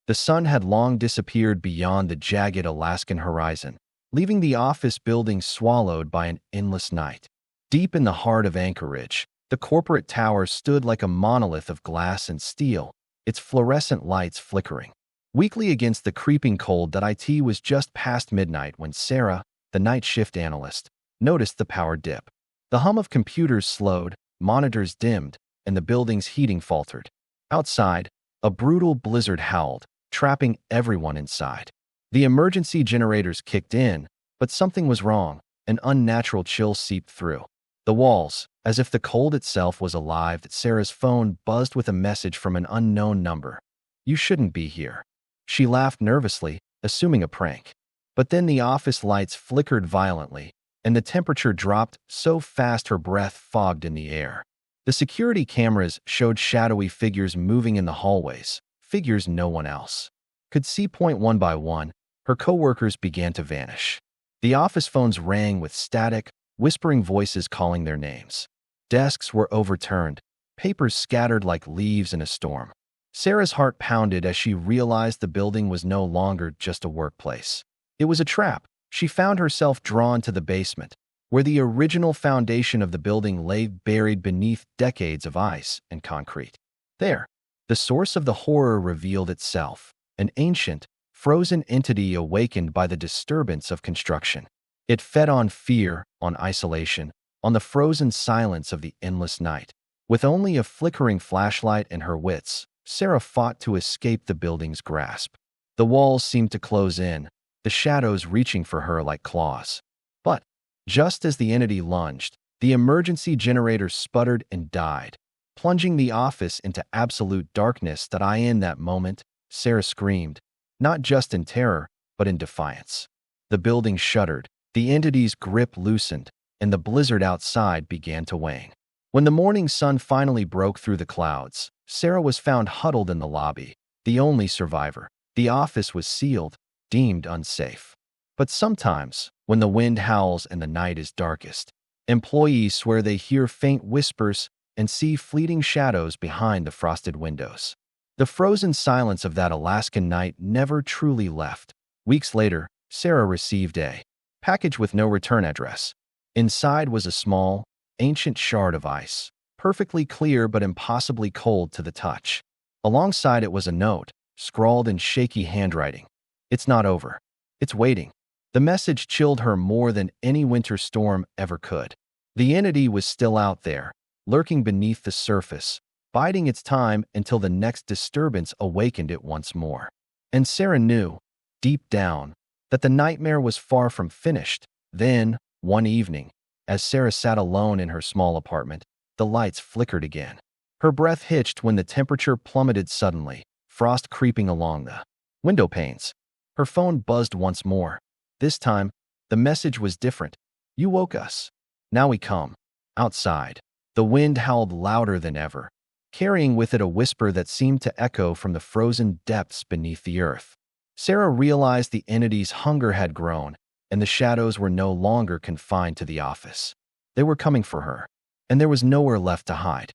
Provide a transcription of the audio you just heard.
The sun had long disappeared beyond the jagged Alaskan horizon, leaving the office building swallowed by an endless night. Deep in the heart of Anchorage, the corporate tower stood like a monolith of glass and steel, its fluorescent lights flickering. Weakly against the creeping cold that it was just past midnight when Sarah, the night shift analyst, noticed the power dip. The hum of computers slowed, monitors dimmed, and the building's heating faltered. Outside, a brutal blizzard howled, trapping everyone inside. The emergency generators kicked in, but something was wrong. An unnatural chill seeped through the walls, as if the cold itself was alive. Sarah's phone buzzed with a message from an unknown number. "You shouldn't be here." She laughed nervously, assuming a prank. But then the office lights flickered violently, and the temperature dropped so fast her breath fogged in the air. The security cameras showed shadowy figures moving in the hallways, figures no one else could see. One by one, her coworkers began to vanish. The office phones rang with static, whispering voices calling their names. Desks were overturned, papers scattered like leaves in a storm. Sarah's heart pounded as she realized the building was no longer just a workplace. It was a trap. She found herself drawn to the basement, where the original foundation of the building lay buried beneath decades of ice and concrete. There, the source of the horror revealed itself, an ancient, frozen entity awakened by the disturbance of construction. It fed on fear, on isolation, on the frozen silence of the endless night. With only a flickering flashlight and her wits, Sarah fought to escape the building's grasp. The walls seemed to close in, the shadows reaching for her like claws. But just as the entity lunged, the emergency generator sputtered and died, plunging the office into absolute darkness. In that moment, Sarah screamed, not just in terror, but in defiance. The building shuddered, the entity's grip loosened, and the blizzard outside began to wane. When the morning sun finally broke through the clouds, Sarah was found huddled in the lobby, the only survivor. The office was sealed, deemed unsafe. But sometimes, when the wind howls and the night is darkest, employees swear they hear faint whispers and see fleeting shadows behind the frosted windows. The frozen silence of that Alaskan night never truly left. Weeks later, Sarah received a package with no return address. Inside was a small, ancient shard of ice, perfectly clear but impossibly cold to the touch. Alongside it was a note, scrawled in shaky handwriting. "It's not over. It's waiting." The message chilled her more than any winter storm ever could. The entity was still out there, lurking beneath the surface, biding its time until the next disturbance awakened it once more. And Sarah knew, deep down, that the nightmare was far from finished. Then, one evening, as Sarah sat alone in her small apartment, the lights flickered again. Her breath hitched when the temperature plummeted suddenly, frost creeping along the window panes. Her phone buzzed once more. This time, the message was different. "You woke us. Now we come." Outside, the wind howled louder than ever, carrying with it a whisper that seemed to echo from the frozen depths beneath the earth. Sarah realized the entity's hunger had grown, and the shadows were no longer confined to the office. They were coming for her, and there was nowhere left to hide.